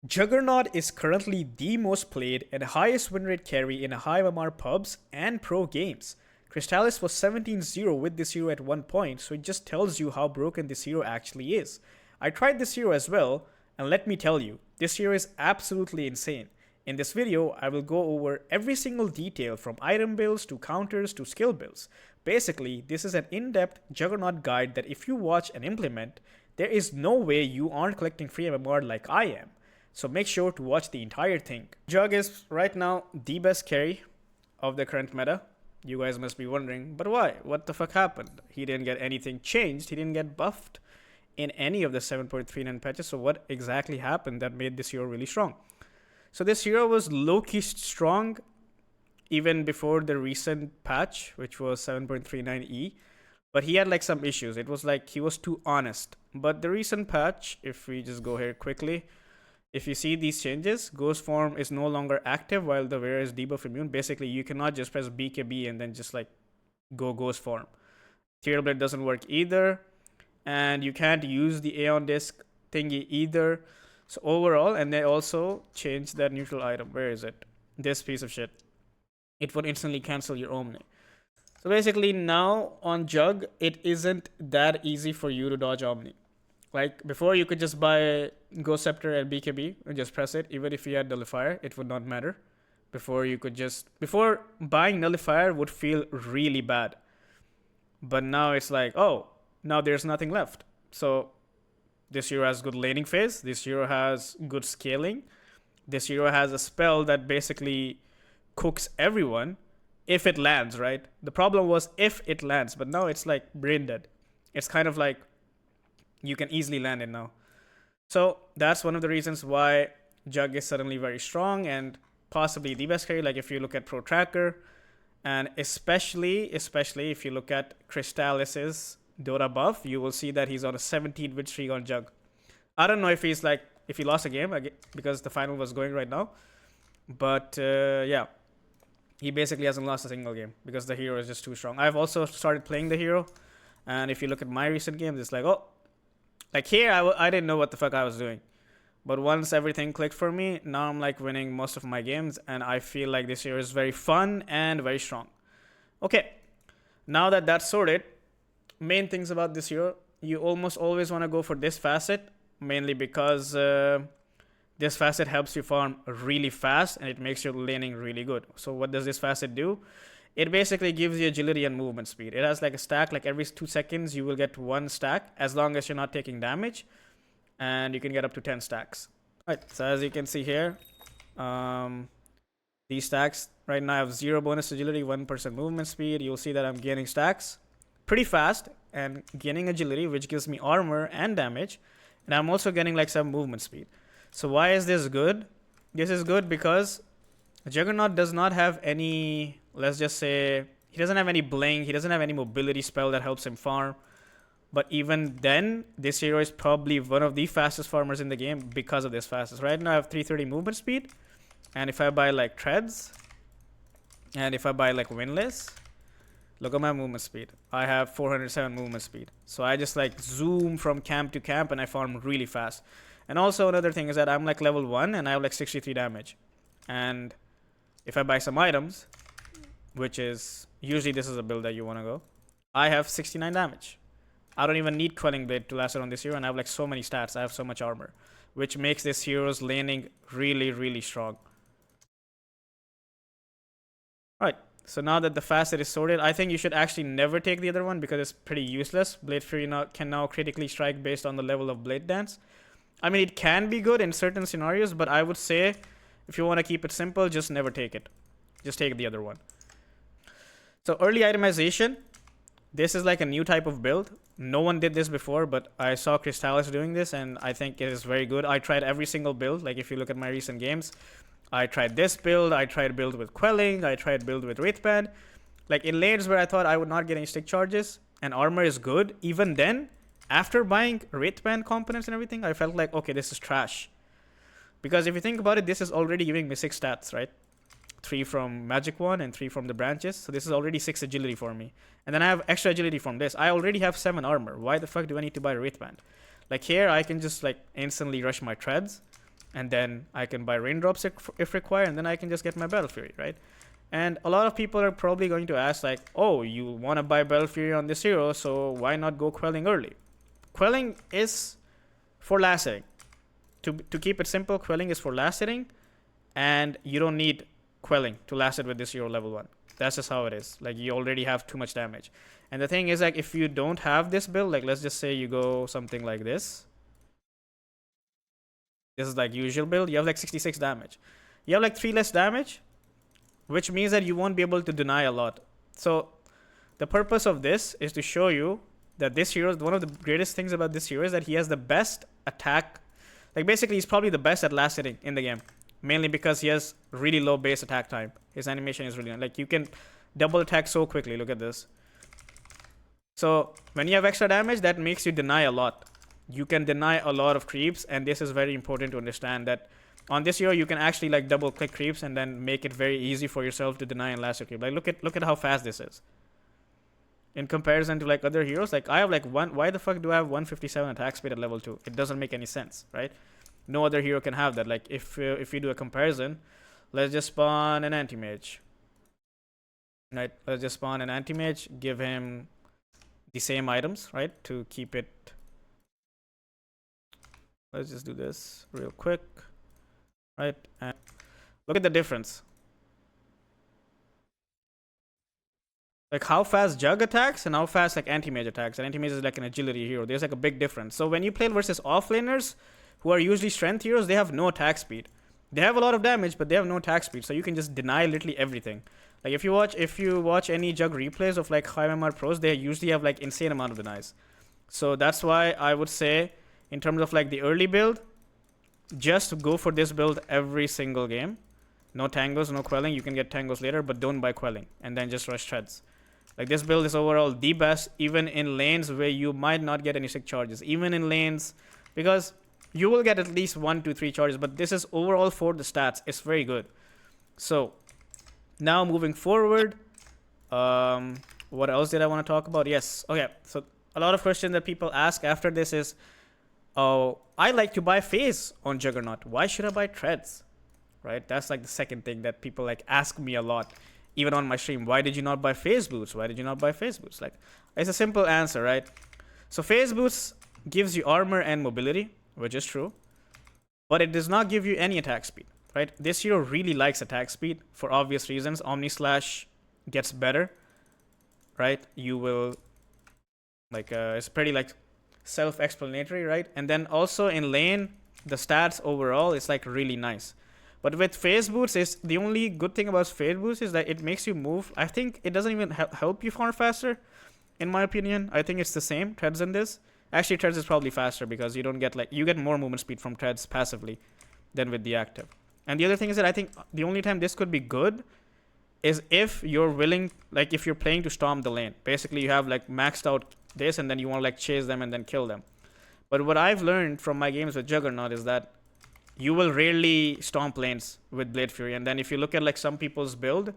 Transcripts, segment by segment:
Juggernaut is currently the most played and highest win rate carry in high ammar pubs and pro games. Crystallis was 17-0 with this hero at one point, so it just tells you how broken this hero actually is. I tried this hero as well, and let me tell you, this hero is absolutely insane. In this video, I will go over every single detail from item builds to counters to skill builds. Basically, this is an in-depth Juggernaut guide that if you watch and implement, there is no way you aren't collecting free MMR like I am. So make sure to watch the entire thing. Jug is right now the best carry of the current meta. You guys must be wondering, but why? What the fuck happened? He didn't get anything changed. He didn't get buffed in any of the 7.39 patches. So what exactly happened that made this hero really strong? So this hero was low-key strong even before the recent patch, which was 7.39E. But he had like some issues. It was like he was too honest. But the recent patch, if we just go here quickly, if you see these changes, Ghost form is no longer active while the wearer is debuff immune. Basically, you cannot just press BKB and then just like go Ghost form. Tear Blade doesn't work either. And you can't use the Aeon Disc thingy either. So overall, and they also changed that neutral item. Where is it? This piece of shit. It would instantly cancel your Omni. So basically now on Jug, it isn't that easy for you to dodge Omni. Like before, you could just buy Ghost Scepter and BKB and just press it. Even if you had Nullifier, it would not matter. Before buying Nullifier would feel really bad. But now it's like, oh, now there's nothing left. So this hero has good laning phase. This hero has good scaling. This hero has a spell that basically cooks everyone if it lands, right? The problem was if it lands, but now it's like brain dead. It's kind of like you can easily land it now. So that's one of the reasons why Jug is suddenly very strong and possibly the best carry. Like if you look at Pro Tracker, and especially if you look at Crystallis's Dota buff, you will see that he's on a 17 win streak on Jug. I don't know if he's like, if he lost a game because the final was going right now. But yeah, he basically hasn't lost a single game because the hero is just too strong. I've also started playing the hero. And if you look at my recent games, it's like, oh, like here, I didn't know what the fuck I was doing. But once everything clicked for me, now I'm like winning most of my games. And I feel like this hero is very fun and very strong. Okay, now that that's sorted, main things about this hero, you almost always want to go for this facet. Mainly because this facet helps you farm really fast and it makes your laning really good. So what does this facet do? It basically gives you agility and movement speed. It has like a stack, like every 2 seconds you will get 1 stack as long as you're not taking damage. And you can get up to 10 stacks. Right, so as you can see here, these stacks right now I have 0 bonus agility, 1% movement speed. You'll see that I'm gaining stacks pretty fast and gaining agility, which gives me armor and damage. And I'm also getting like some movement speed. So why is this good? This is good because Juggernaut does not have any, let's just say, he doesn't have any blink, he doesn't have any mobility spell that helps him farm. But even then, this hero is probably one of the fastest farmers in the game because of this fastest. Right now I have 330 movement speed. And if I buy like Treads, and if I buy like Windlace, look at my movement speed. I have 407 movement speed. So I just like zoom from camp to camp and I farm really fast. And also another thing is that I'm like level 1 and I have like 63 damage. And if I buy some items, which is usually this is a build that you want to go, I have 69 damage. I don't even need Quelling Blade to last it on this hero, and I have like so many stats. I have so much armor, which makes this hero's laning really, really strong. Alright, so now that the facet is sorted, I think you should actually never take the other one because it's pretty useless. Battlefury can now critically strike based on the level of Blade Dance. I mean, it can be good in certain scenarios, but I would say if you want to keep it simple, just never take it. Just take the other one. So early itemization. This is like a new type of build. No one did this before, but I saw Crystallis doing this, and I think it is very good. I tried every single build. Like if you look at my recent games, I tried this build. I tried build with Quelling. I tried build with Wraithband. Like in lanes where I thought I would not get any stick charges and armor is good, even then, after buying Wraithband components and everything, I felt like, okay, this is trash. Because if you think about it, this is already giving me 6 stats, right? 3 from Magic Wand and 3 from the branches. So this is already 6 agility for me. And then I have extra agility from this. I already have 7 armor. Why the fuck do I need to buy a Wraithband? Like here, I can just like instantly rush my treads. and then I can buy raindrops if required, and then I can just get my Battlefury, right? And a lot of people are probably going to ask like, oh, you want to buy Battlefury on this hero, so why not go quelling early? Quelling is for last hitting. To keep it simple, quelling is for last hitting, and you don't need quelling to last it with this hero level 1. That's just how it is. Like, you already have too much damage. And the thing is, like, if you don't have this build, like, let's just say you go something like this. This is like usual build. You have like 66 damage. You have like 3 less damage, which means that you won't be able to deny a lot. So the purpose of this is to show you that this hero, one of the greatest things about this hero is that he has the best attack. Like, basically, he's probably the best at last hitting in the game. Mainly because he has really low base attack time. His animation is really, like, you can double attack so quickly. Look at this. So when you have extra damage, that makes you deny a lot. You can deny a lot of creeps, and this is very important to understand that on this hero you can actually like double click creeps and then make it very easy for yourself to deny and last your creep. Like, look at how fast this is in comparison to like other heroes. Like, I have like why the fuck do I have 157 attack speed at level 2? It doesn't make any sense, right? No other hero can have that. Like, if you do a comparison, let's just spawn an anti-mage, right? Let's just spawn an anti-mage, give him the same items, right, to keep it. Let's just do this real quick, right? And look at the difference. Like, how fast Jug attacks and how fast like anti-mage attacks. And anti-mage is like an agility hero. There's like a big difference. So when you play versus offlaners who are usually strength heroes, they have no attack speed. They have a lot of damage, but they have no attack speed. So you can just deny literally everything. Like, if you watch any Jug replays of like high MMR pros, they usually have like insane amount of denies. So that's why I would say, in terms of like the early build, just go for this build every single game. No tangos, no quelling. You can get tangos later, but don't buy quelling, and then just rush treads. Like, this build is overall the best, even in lanes where you might not get any sick charges. Even in lanes, because you will get at least 1 to 3 charges, but this is overall for the stats. It's very good. So now moving forward, what else did I want to talk about? Yes, okay. So a lot of questions that people ask after this is, oh, I like to buy phase on Juggernaut. Why should I buy treads? Right? That's like the second thing that people like ask me a lot, even on my stream. Why did you not buy phase boots? Why did you not buy phase boots? Like, it's a simple answer, right? So phase boots gives you armor and mobility, which is true, but it does not give you any attack speed, right? This hero really likes attack speed for obvious reasons. Omnislash gets better, right? You will like it's pretty like self-explanatory, right? And then also in lane, the stats overall is like really nice. But with phase boots, is the only good thing about phase boots is that it makes you move. I think it doesn't even help you farm faster, in my opinion. I think it's the same treads in this. Actually, treads is probably faster because you don't get like, you get more movement speed from treads passively than with the active. And the other thing is that I think the only time this could be good is if you're willing, like if you're playing to storm the lane. Basically, you have like maxed out this and then you want to like chase them and then kill them. But what I've learned from my games with Juggernaut is that you will rarely stomp lanes with Blade Fury. And then if you look at like some people's build,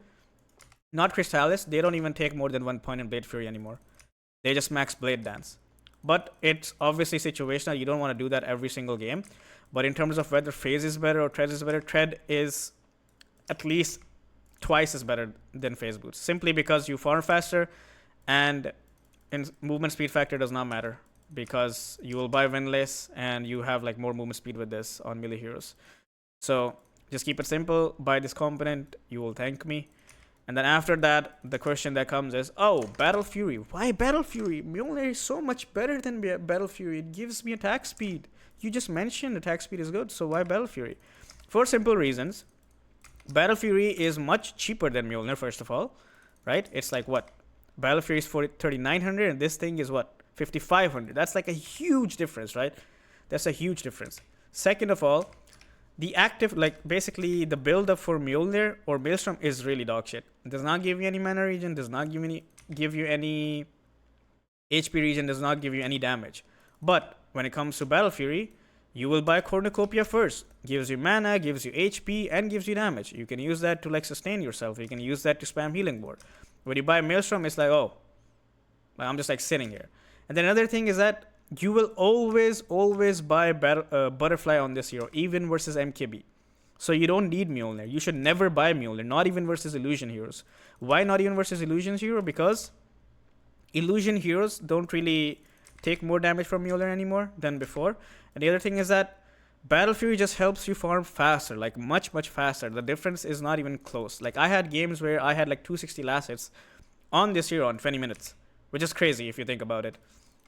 not Crystallis, they don't even take more than 1 point in Blade Fury anymore. They just max Blade Dance. But it's obviously situational. You don't want to do that every single game. But in terms of whether phase is better or tread is better, tread is at least twice as better than phase boots. Simply because you farm faster and in movement speed factor does not matter. Because you will buy Windlace and you have like more movement speed with this on melee heroes. So just keep it simple. Buy this component. You will thank me. And then after that, the question that comes is, oh, Battlefury. Why Battlefury? Mjolnir is so much better than Battlefury. It gives me attack speed. You just mentioned attack speed is good, so why Battlefury? For simple reasons. Battlefury is much cheaper than Mjolnir, first of all. Right? It's like what? Battlefury is for 3,900 and this thing is what? 5,500. That's like a huge difference, right? That's a huge difference. Second of all, the active, like basically the build up for Mjolnir or Maelstrom is really dog shit. It does not give you any mana regen, does not give you any HP regen, does not give you any damage. But when it comes to Battlefury, you will buy Cornucopia first. Gives you mana, gives you HP, and gives you damage. You can use that to like sustain yourself. You can use that to spam healing board. When you buy Maelstrom, it's like, oh, I'm just like sitting here. And then another thing is that you will always buy Butterfly on this hero, even versus MKB. So you don't need Mjolnir. You should never buy Mjolnir, not even versus Illusion heroes. Why not even versus Illusion hero? Because Illusion heroes don't really take more damage from Mjolnir anymore than before. And the other thing is that Battlefury just helps you farm faster, like much faster. The difference is not even close. Like I had games where I had like 260 last hits on this hero in 20 minutes, which is crazy if you think about it.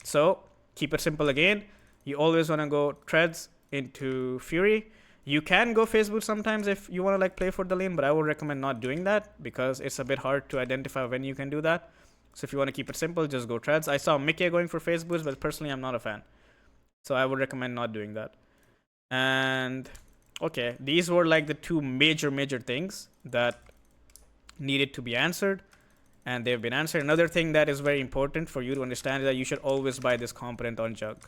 So keep it simple again. You always want to go treads into Fury. You can go phase boot sometimes if you want to like play for the lane, but I would recommend not doing that because it's a bit hard to identify when you can do that. So if you want to keep it simple, just go treads. I saw Mickey going for phase boots, but personally I'm not a fan. So I would recommend not doing that. And okay, these were like the two major things that needed to be answered, and they've been answered. Another thing that is very important for you to understand is that you should always buy this component on Jug.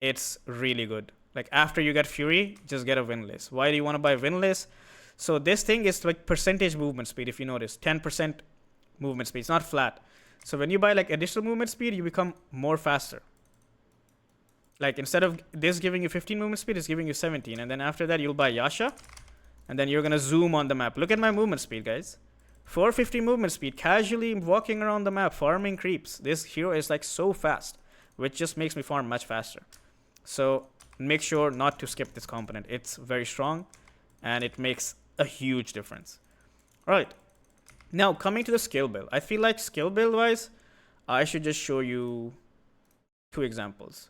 It's really good. Like after you get Fury, just get a Windlace. Why do you want to buy Windlace? So this thing is like percentage movement speed. If you notice, 10% movement speed. It's not flat. So when you buy like additional movement speed, you become more faster. Like instead of this giving you 15 movement speed, it's giving you 17. And then after that, you'll buy Yasha. And then you're going to zoom on the map. Look at my movement speed, guys. 450 movement speed, casually walking around the map, farming creeps. This hero is like so fast, which just makes me farm much faster. So make sure not to skip this component. It's very strong and it makes a huge difference. All right. Now coming to the skill build. I feel like skill build wise, I should just show you two examples.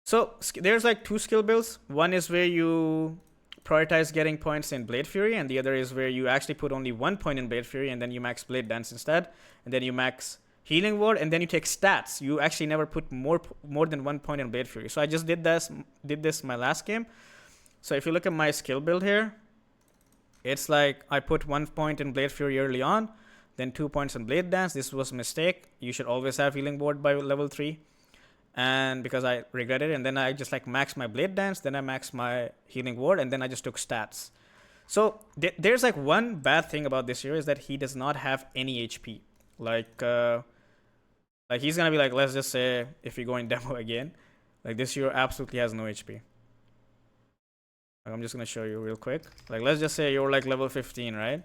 So there's like two skill builds. One is where you prioritize getting points in Blade Fury, and the other is where you actually put only 1 point in Blade Fury and then you max Blade Dance instead, and then you max Healing Ward, and then you take stats. You actually never put more than 1 point in Blade Fury. So I just did this my last game. So if you look at my skill build here, it's like I put 1 point in Blade Fury early on, then 2 points in Blade Dance. This was a mistake. You should always have Healing Ward by level 3. And because I regretted it, and then I just like max my Blade Dance, then I max my Healing Ward, and then I just took stats. So there's like one bad thing about this hero is that he does not have any HP. Like he's gonna be like, let's just say if you go in demo again, like this hero absolutely has no HP. I'm just gonna show you real quick. Like let's just say you're like level 15, right?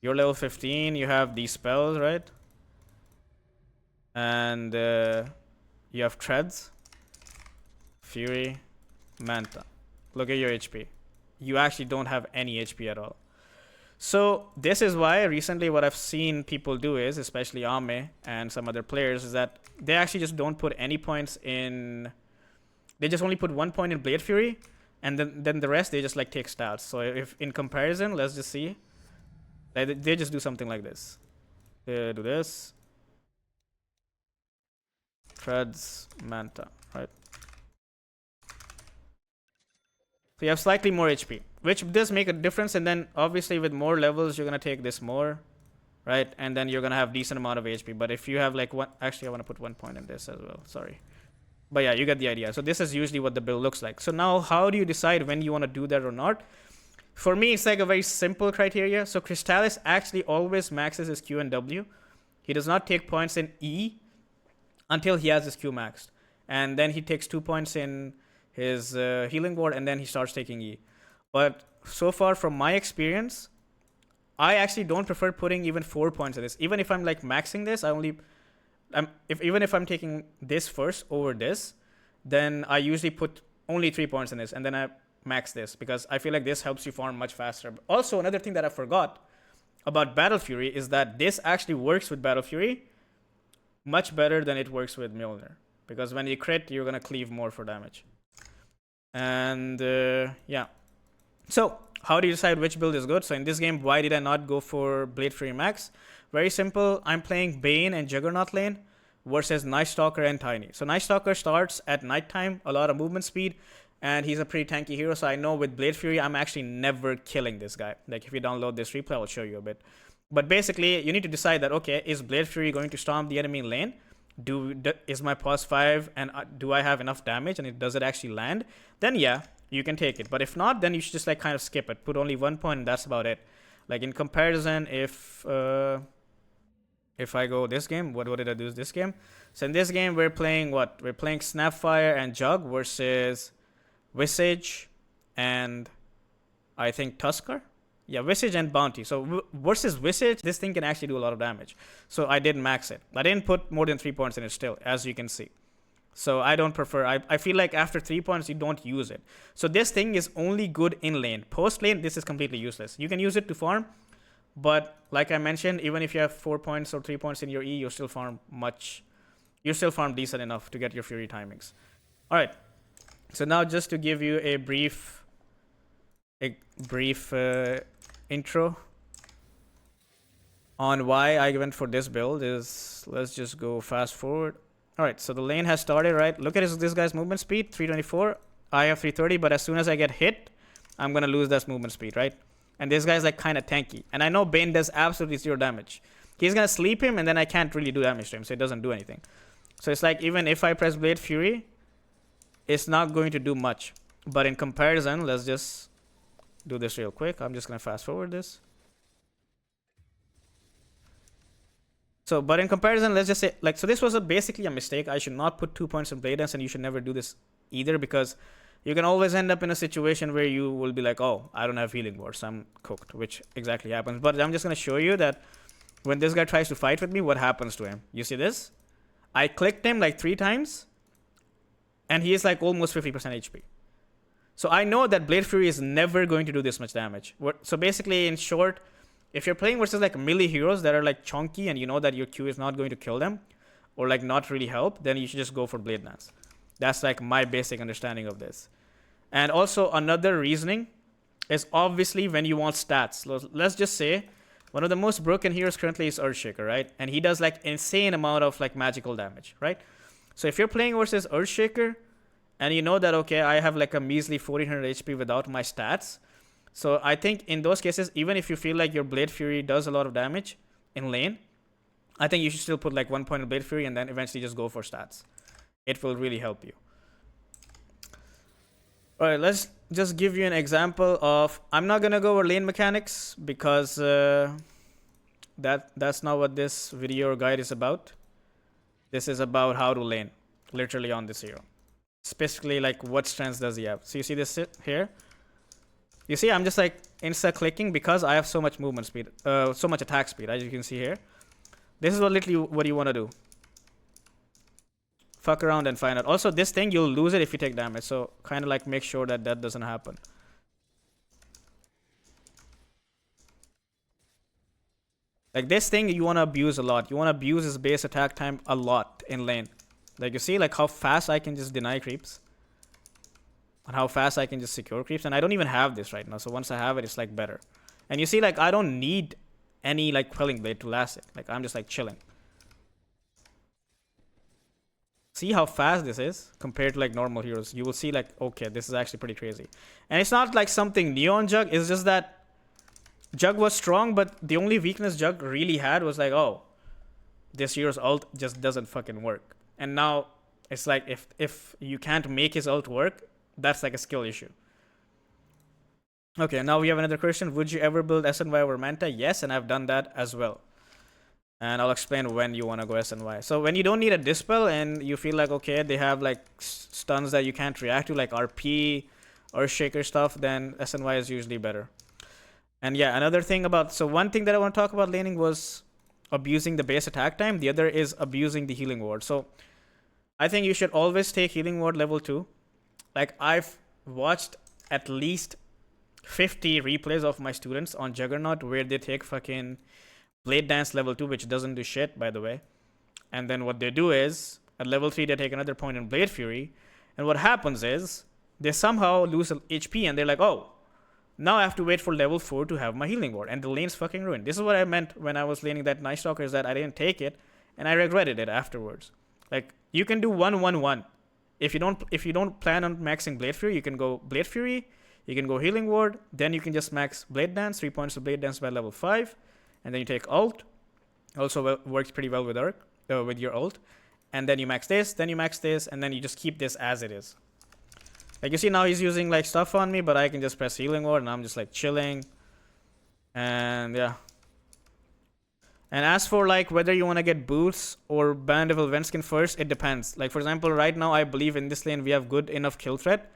You're level 15, you have these spells, right? And you have Treads, Fury, Manta. Look at your HP. You actually don't have any HP at all. So this is why recently what I've seen people do is, especially ammar and some other players, is that they actually just don't put any points in. They just only put 1 point in Blade Fury, and then the rest they just like take stats. So if in comparison, let's just see. They just do something like this. They do this. Treads, Manta, right? So you have slightly more HP, which does make a difference. And then obviously with more levels, you're going to take this more, right? And then you're going to have decent amount of HP. But if you have like one, actually I want to put 1 point in this as well, sorry. But yeah, you get the idea. So this is usually what the build looks like. So now how do you decide when you want to do that or not? For me, it's like a very simple criteria. So Crystallis actually always maxes his Q and W. He does not take points in E until he has his Q maxed. And then he takes 2 points in his Healing Ward, and then he starts taking E. But so far from my experience, I actually don't prefer putting even 4 points in this. Even if I'm like maxing this, even if I'm taking this first over this, then I usually put only 3 points in this, and then I max this, because I feel like this helps you farm much faster. Also, another thing that I forgot about Battlefury is that this actually works with Battlefury much better than it works with Mjolnir, because when you crit, you're going to cleave more for damage. And yeah. So how do you decide which build is good? So in this game, why did I not go for Blade Fury Max? Very simple. I'm playing Bane and Juggernaut lane versus Night Stalker and Tiny. So Night Stalker starts at nighttime, a lot of movement speed, and he's a pretty tanky hero. So I know with Blade Fury, I'm actually never killing this guy. Like if you download this replay, I'll show you a bit. But basically, you need to decide that, okay, is Blade Fury going to storm the enemy lane? Is my pulse 5 and do I have enough damage, and does it actually land? Then yeah, you can take it. But if not, then you should just like kind of skip it. Put only 1 point and that's about it. Like in comparison, if If I go this game, what did I do this game? So in this game, we're playing what? We're playing Snapfire and Jug versus Visage and I think Tusker. Yeah, Visage and Bounty. So versus Visage, this thing can actually do a lot of damage. So I didn't max it. I didn't put more than 3 points in it still, as you can see. So I don't prefer, I feel like after 3 points, you don't use it. So this thing is only good in lane. Post lane, this is completely useless. You can use it to farm, but like I mentioned, even if you have 4 points or 3 points in your E, you still farm decent enough to get your Fury timings. All right. So now just to give you a brief intro on why I went for this build is, let's just go fast forward. All right, so the lane has started, right? Look at this guy's movement speed, 324. I have 330, but as soon as I get hit, I'm going to lose that movement speed, right? And this guy's like kind of tanky. And I know Bane does absolutely 0 damage. He's going to sleep him, and then I can't really do damage to him, so it doesn't do anything. So it's like even if I press Blade Fury, it's not going to do much. But in comparison, let's just do this real quick. I'm just going to fast forward this. So, but in comparison, let's just say, like, so this was basically a mistake. I should not put 2 points in Blade Dance, and you should never do this either, because you can always end up in a situation where you will be like, oh, I don't have healing ward, so I'm cooked, which exactly happens. But I'm just going to show you that when this guy tries to fight with me, what happens to him. You see this? I clicked him like 3 times, and he is like almost 50% HP. So I know that Blade Fury is never going to do this much damage. So basically, in short, if you're playing versus like melee heroes that are like chunky and you know that your Q is not going to kill them or like not really help, then you should just go for Blade Dance. That's like my basic understanding of this. And also another reasoning is obviously when you want stats. Let's just say one of the most broken heroes currently is Earthshaker, right? And he does like insane amount of like magical damage, right? So if you're playing versus Earthshaker and you know that, okay, I have like a measly 1400 HP without my stats. So I think in those cases, even if you feel like your Blade Fury does a lot of damage in lane, I think you should still put like 1 point in Blade Fury and then eventually just go for stats. It will really help you. All right, let's just give you an example of, I'm not going to go over lane mechanics because that's not what this video or guide is about. This is about how to lane, literally on this hero. Specifically, like what strengths does he have. So you see this here? You see, I'm just like insta-clicking because I have so much movement speed, so much attack speed, as you can see here. This is literally what you want to do. Fuck around and find out. Also, this thing, you'll lose it if you take damage. So kind of like make sure that that doesn't happen. Like this thing, you want to abuse a lot. You want to abuse his base attack time a lot in lane. Like you see, like how fast I can just deny creeps. And how fast I can just secure creeps. And I don't even have this right now. So once I have it, it's like better. And you see, like I don't need any like Quelling Blade to last it. Like I'm just like chilling. See how fast this is compared to like normal heroes. You will see like, okay, this is actually pretty crazy. And it's not like something new on Jug. It's just that Jug was strong, but the only weakness Jug really had was like, oh, this hero's ult just doesn't fucking work. And now it's like if you can't make his ult work, that's like a skill issue. Okay, now we have another question. Would you ever build SNY over Manta? Yes, and I've done that as well. And I'll explain when you want to go SNY. So when you don't need a Dispel and you feel like, okay, they have like stuns that you can't react to, like RP, Earthshaker stuff, then SNY is usually better. And yeah, another thing about, so one thing that I want to talk about laning was abusing the base attack time. The other is abusing the healing ward. So I think you should always take healing ward level 2. Like I've watched at least 50 replays of my students on Juggernaut where they take fucking Blade Dance level 2, which doesn't do shit, by the way. And then what they do is, at level 3, they take another point in Blade Fury. And what happens is, they somehow lose HP and they're like, oh, now I have to wait for level 4 to have my healing ward. And the lane's fucking ruined. This is what I meant when I was laning that Night Stalker, is that I didn't take it. And I regretted it afterwards. Like, you can do 1-1-1. If you don't plan on maxing Blade Fury, you can go Blade Fury, you can go Healing Ward, then you can just max Blade Dance, 3 points of Blade Dance by level 5, and then you take ult. Also works pretty well with with your ult. And then you max this, then you max this, and then you just keep this as it is. Like you see now he's using like stuff on me, but I can just press Healing Ward and I'm just like chilling. And yeah. And as for like whether you want to get boots or ban devil Venskin first, it depends. Like for example, right now I believe in this lane we have good enough kill threat,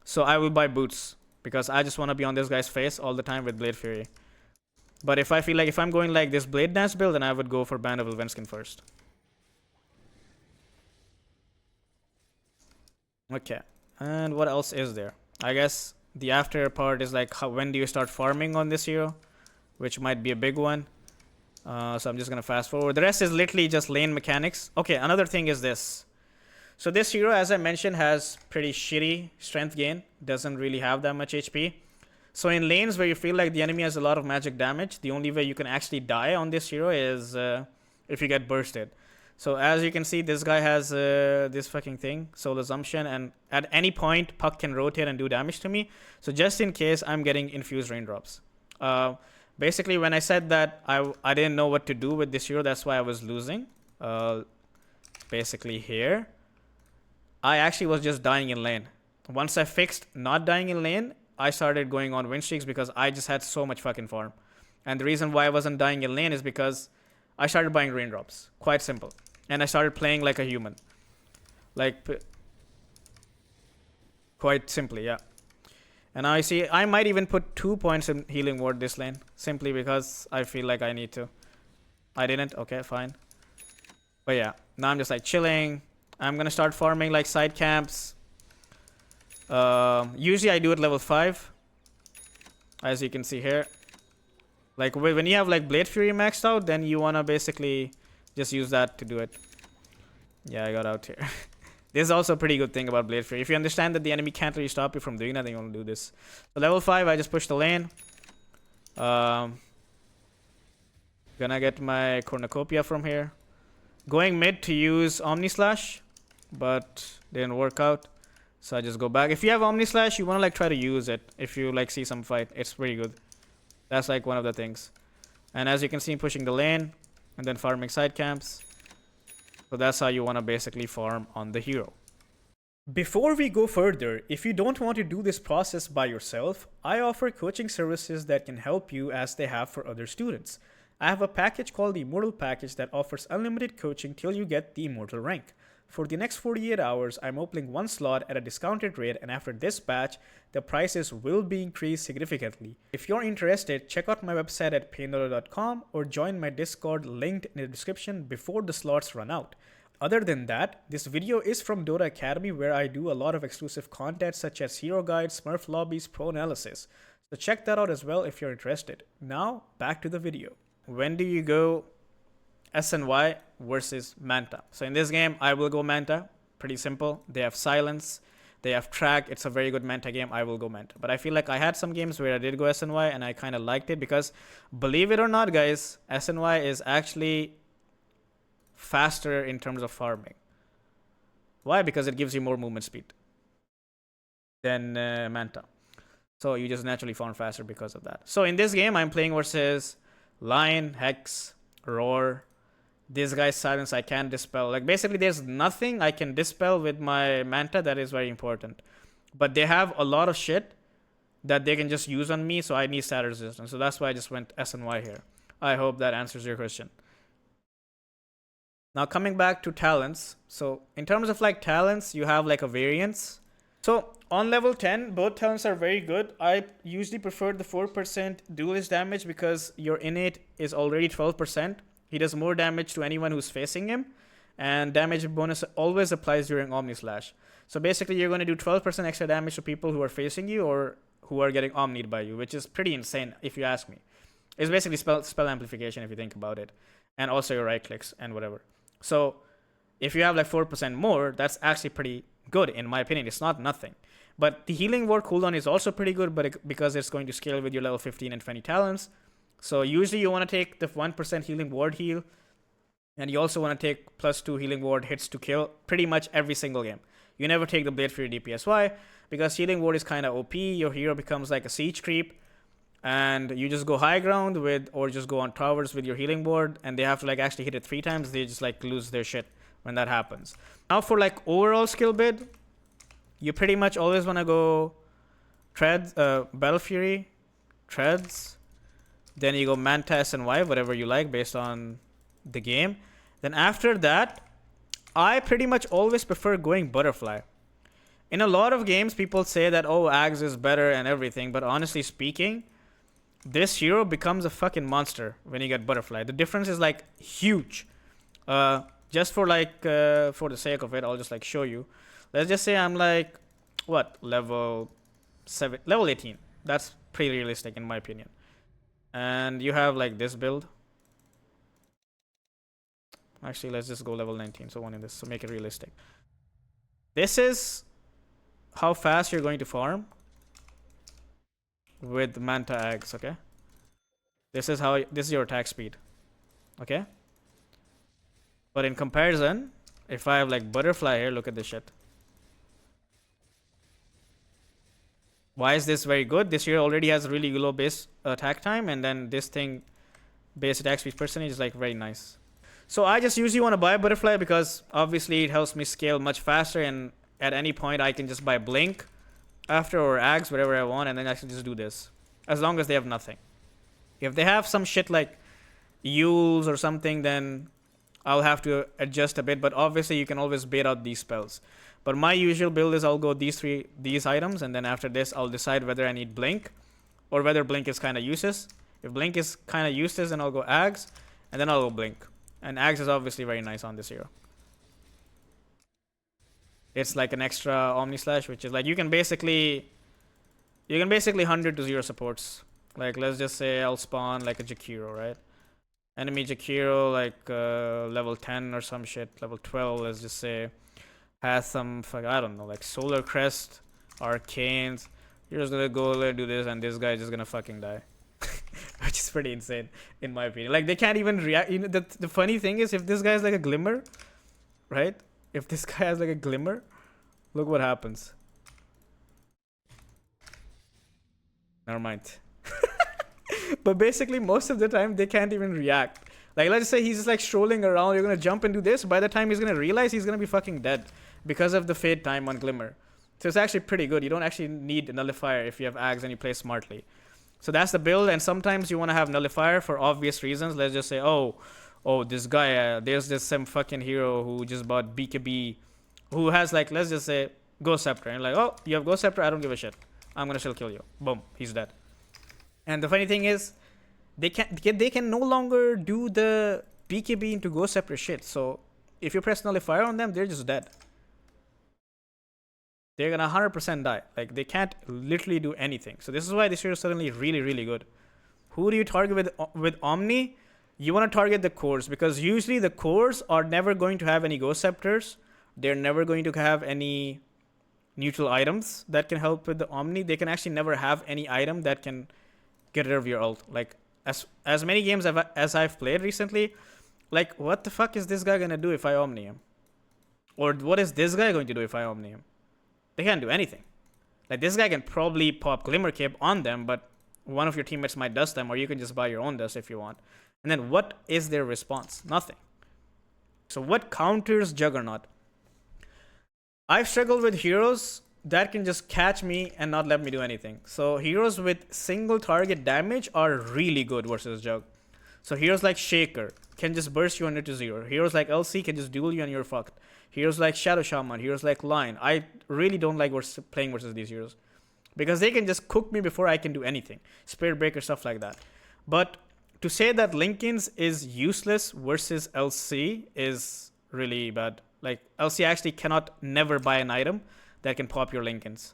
so I will buy boots because I just want to be on this guy's face all the time with Blade Fury. But if I feel like if I'm going like this Blade Dance build, then I would go for ban devil Venskin first. Okay, and what else is there? I guess the after part is like when do you start farming on this hero, which might be a big one. So I'm just gonna fast forward. The rest is literally just lane mechanics. Okay, another thing is this. So this hero, as I mentioned, has pretty shitty strength gain. Doesn't really have that much HP. So in lanes where you feel like the enemy has a lot of magic damage, the only way you can actually die on this hero is if you get bursted. So as you can see, this guy has this fucking thing, Soul Assumption, and at any point, Puck can rotate and do damage to me. So just in case, I'm getting infused raindrops. Basically, when I said that I didn't know what to do with this hero, that's why I was losing. Basically here, I actually was just dying in lane. Once I fixed not dying in lane, I started going on win streaks because I just had so much fucking farm. And the reason why I wasn't dying in lane is because I started buying raindrops. Quite simple. And I started playing like a human. Like, quite simply, yeah. And now I see, I might even put 2 points in healing ward this lane. Simply because I feel like I need to. I didn't, okay, fine. But yeah, now I'm just like chilling. I'm gonna start farming like side camps. Usually I do it level 5. As you can see here. Like when you have like Blade Fury maxed out, then you wanna basically just use that to do it. Yeah, I got out here. This is also a pretty good thing about Blade Fury. If you understand that the enemy can't really stop you from doing that, then you want to do this. So level 5, I just push the lane. Gonna get my Cornucopia from here. Going mid to use Omnislash, but didn't work out. So I just go back. If you have Omnislash, you want to like try to use it. If you like see some fight, it's pretty good. That's like one of the things. And as you can see, pushing the lane and then farming side camps. So that's how you want to basically farm on the hero. Before we go further, if you don't want to do this process by yourself, I offer coaching services that can help you as they have for other students. I have a package called the Immortal Package that offers unlimited coaching till you get the Immortal rank. For the next 48 hours, I'm opening one slot at a discounted rate, and after this batch, the prices will be increased significantly. If you're interested, check out my website at paindota.com or join my Discord linked in the description before the slots run out. Other than that, this video is from Dota Academy, where I do a lot of exclusive content such as hero guides, smurf lobbies, pro analysis. So check that out as well if you're interested. Now, back to the video. When do you go SNY versus Manta? So in this game, I will go Manta. Pretty simple. They have silence. They have track. It's a very good Manta game. I will go Manta. But I feel like I had some games where I did go SNY and I kind of liked it because, believe it or not, guys, SNY is actually faster in terms of farming. Why? Because it gives you more movement speed than Manta. So you just naturally farm faster because of that. So in this game, I'm playing versus Lion, Hex, Roar. This guy's silence I can't dispel. Like basically there's nothing I can dispel with my Manta that is very important. But they have a lot of shit that they can just use on me, so I need stat resistance. So that's why I just went SNY here. I hope that answers your question. Now coming back to talents. So in terms of like talents, you have like a variance. So on level 10, both talents are very good. I usually prefer the 4% duelist damage because your innate is already 12%. He does more damage to anyone who's facing him. And damage bonus always applies during Omnislash. So basically you're going to do 12% extra damage to people who are facing you or who are getting Omnied by you, which is pretty insane if you ask me. It's basically spell amplification if you think about it. And also your right clicks and whatever. So if you have like 4% more, that's actually pretty good in my opinion. It's not nothing. But the healing ward cooldown is also pretty good, but because it's going to scale with your level 15 and 20 talents. So usually you want to take the 1% healing ward heal. And you also want to take +2 healing ward hits to kill pretty much every single game. You never take the Blade Fury DPS. Why? Because healing ward is kind of OP. Your hero becomes like a siege creep. And you just go high ground with, or just go on towers with your healing ward. And they have to like actually hit it 3 times. They just like lose their shit when that happens. Now for like overall skill bid, you pretty much always want to go Treads, Battlefury, Treads, Then you go Manta, S and Y, whatever you like based on the game. Then after that, I pretty much always prefer going Butterfly. In a lot of games, people say that, oh, Ags is better and everything. But honestly speaking, this hero becomes a fucking monster when you get Butterfly. The difference is like huge. Just for like, for the sake of it, I'll just like show you. Let's just say I'm like, what, level 18. That's pretty realistic in my opinion. And you have like this build. Actually, let's just go level 19. So one in this, so make it realistic. This is how fast you're going to farm with Manta eggs, okay? This is your attack speed, okay? But in comparison, if I have like Butterfly here, look at this shit. Why is this very good? This here already has really low base attack time, and then this thing, base attack speed percentage, is like very nice. So I just usually want to buy Butterfly because obviously it helps me scale much faster, and at any point I can just buy Blink after or Ags, whatever I want, and then I can just do this. As long as they have nothing. If they have some shit like Yules or something, then I'll have to adjust a bit, but obviously you can always bait out these spells. But my usual build is I'll go these items, and then after this I'll decide whether I need Blink or whether Blink is kind of useless. If Blink is kind of useless, then I'll go Ags, and then I'll go Blink. And Ags is obviously very nice on this hero. It's like an extra Omnislash, which is like you can basically 100 to 0 supports. Like let's just say I'll spawn like a Jakiro, right? Enemy Jakiro like level 10 or some shit, level 12, let's just say, has some I don't know, like Solar Crest, Arcanes. You're just gonna go there, do this, and this guy is just gonna fucking die. Which is pretty insane in my opinion. Like they can't even react. You know, the funny thing is, if this guy is like a Glimmer, right? If this guy has like a Glimmer, look what happens. Never mind. But basically most of the time they can't even react. Like let's say he's just like strolling around, you're gonna jump and do this, by the time he's gonna realize, he's gonna be fucking dead because of the fade time on Glimmer. So it's actually pretty good. You don't actually need a nullifier if you have Ags and you play smartly. So that's the build, and sometimes you want to have nullifier for obvious reasons. Let's just say, oh, this guy, there's this some fucking hero who just bought BKB, who has like, let's just say, Ghost Scepter, and like, oh, you have Ghost Scepter, I don't give a shit, I'm gonna still kill you. Boom, he's dead. And the funny thing is, they can no longer do the BKB into Ghost Scepter shit. So if you press nullifier on them, they're just dead. They're gonna 100% die. Like they can't literally do anything. So this is why this hero is suddenly really, really good. Who do you target with Omni? You want to target the cores, because usually the cores are never going to have any Ghost Scepters. They're never going to have any neutral items that can help with the Omni. They can actually never have any item that can get rid of your ult. Like as many games as I've played recently, like what the fuck is this guy gonna do if I Omni him? Or what is this guy going to do if I Omni him? They can't do anything. Like this guy can probably pop Glimmer Cape on them, but one of your teammates might dust them, or you can just buy your own dust if you want. And then what is their response? Nothing. So what counters Juggernaut? I've struggled with heroes that can just catch me and not let me do anything. So heroes with single target damage are really good versus Jug. So heroes like Shaker can just burst you under to 0. Heroes like LC can just duel you and you're fucked. Heroes like Shadow Shaman, heroes like Lion. I really don't like playing versus these heroes, because they can just cook me before I can do anything. Spirit Breaker, stuff like that. But to say that Linkens is useless versus LC is really bad. Like LC actually cannot never buy an item that can pop your Linkens.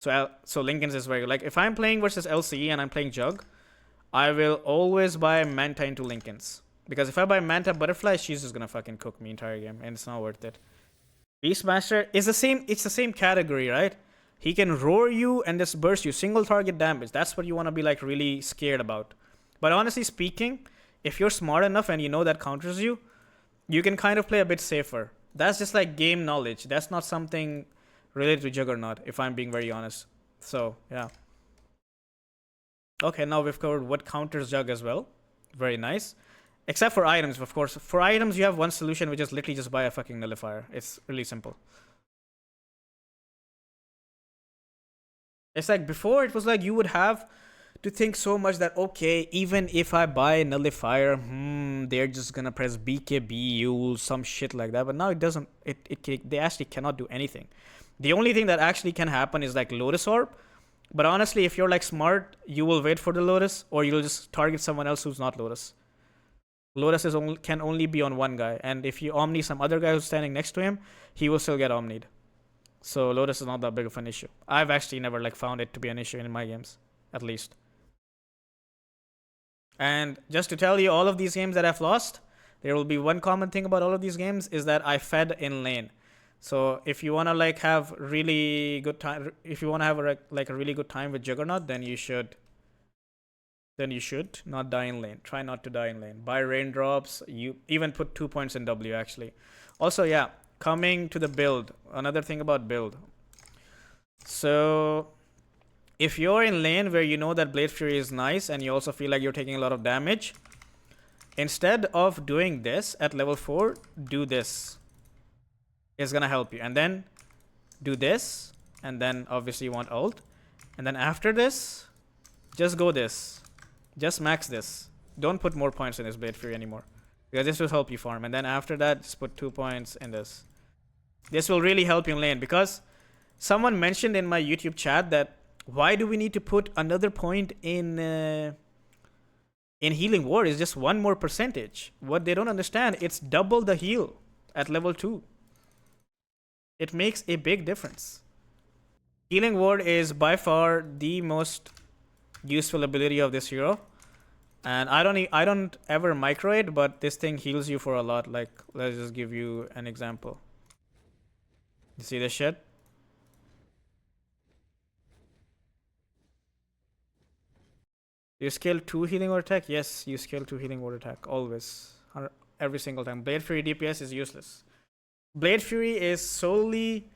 So Linkens is very good. Like if I'm playing versus LC and I'm playing Jug, I will always buy Manta into Linkens. Because if I buy Manta Butterfly, she's just gonna fucking cook me entire game, and it's not worth it. Beastmaster is the same. It's the same category, right? He can roar you and just burst you, single target damage. That's what you want to be like really scared about. But honestly speaking, if you're smart enough and you know that counters you, you can kind of play a bit safer. That's just like game knowledge. That's not something related to Juggernaut, if I'm being very honest. So yeah. Okay, now we've covered what counters Jug as well. Very nice. Except for items, of course. For items, you have one solution, which is literally just buy a fucking nullifier. It's really simple. It's like before, it was like you would have to think so much that, okay, even if I buy Nullifier, they're just gonna press BKB, some shit like that. But now it doesn't, they actually cannot do anything. The only thing that actually can happen is like Lotus Orb. But honestly, if you're like smart, you will wait for the Lotus, or you'll just target someone else who's not Lotus. Lotus can only be on one guy, and if you Omni some other guy who's standing next to him, he will still get Omnied. So Lotus is not that big of an issue. I've actually never like found it to be an issue in my games, at least. And just to tell you, all of these games that I've lost, there will be one common thing about all of these games is that I fed in lane. So if you wanna like have really good time, if you wanna have a really good time with Juggernaut, then you should not die in lane. Try not to die in lane. Buy raindrops. You even put 2 points in W actually. Also, yeah, coming to the build. Another thing about build. So if you're in lane where you know that Blade Fury is nice and you also feel like you're taking a lot of damage, instead of doing this at level 4, do this. It's gonna help you. And then do this. And then obviously you want ult. And then after this, just go this. Just max this. Don't put more points in this Blade Fury anymore, because this will help you farm. And then after that, just put 2 points in this. This will really help you in lane, because someone mentioned in my YouTube chat that why do we need to put another point in Healing Ward? Is just one more percentage. What they don't understand, it's double the heal at level 2. It makes a big difference. Healing Ward is by far the most useful ability of this hero, and I don't ever micro it, but this thing heals you for a lot. Like, let's just give you an example. You see this shit? You scale 2 healing ward attack? Yes, you scale 2 healing ward attack always, every single time. Blade Fury DPS is useless. Blade Fury is solely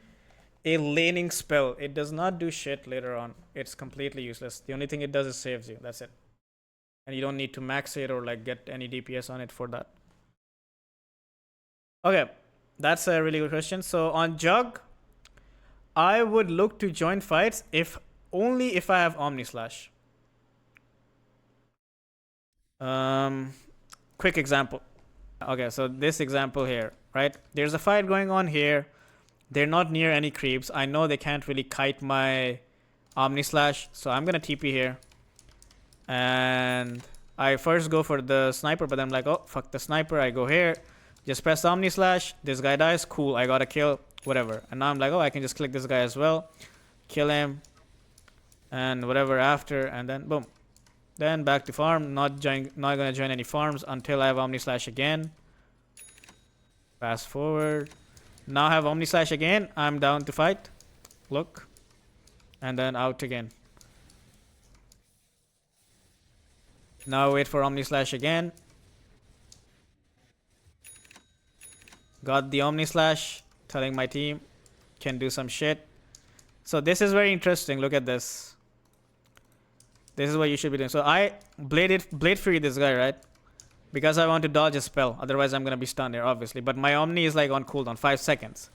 a laning spell. It does not do shit later on. It's completely useless. The only thing it does is saves you. That's it. And you don't need to max it or like get any DPS on it for that. Okay, that's a really good question. So on Jug, I would look to join fights only if I have Omnislash. Quick example. Okay, so this example here, right? There's a fight going on here. They're not near any creeps. I know they can't really kite my Omnislash, so I'm gonna TP here. And I first go for the sniper, but I'm like, oh, fuck the sniper. I go here, just press Omnislash. This guy dies. Cool, I got a kill, whatever. And now I'm like, oh, I can just click this guy as well. Kill him. And whatever after, and then boom. Then back to farm. Not gonna join any farms until I have Omnislash again. Fast forward. Now I have Omnislash again. I'm down to fight. Look. And then out again. Now wait for Omnislash again. Got the Omnislash. Telling my team can do some shit. So this is very interesting. Look at this. This is what you should be doing. So I Blade Fury this guy, right? Because I want to dodge a spell. Otherwise, I'm going to be stunned here, obviously. But my Omni is like on cooldown, 5 seconds.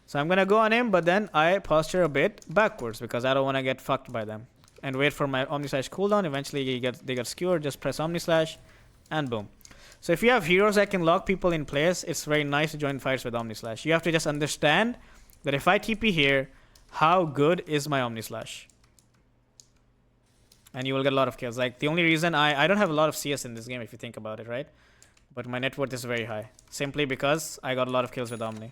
So I'm going to go on him, but then I posture a bit backwards because I don't want to get fucked by them. And wait for my Omnislash cooldown. Eventually, they get skewered. Just press Omnislash, and boom. So if you have heroes that can lock people in place, it's very nice to join fights with Omnislash. You have to just understand that if I TP here, how good is my Omnislash? And you will get a lot of kills. Like, the only reason I don't have a lot of CS in this game, if you think about it, right? But my net worth is very high. Simply because I got a lot of kills with Omni.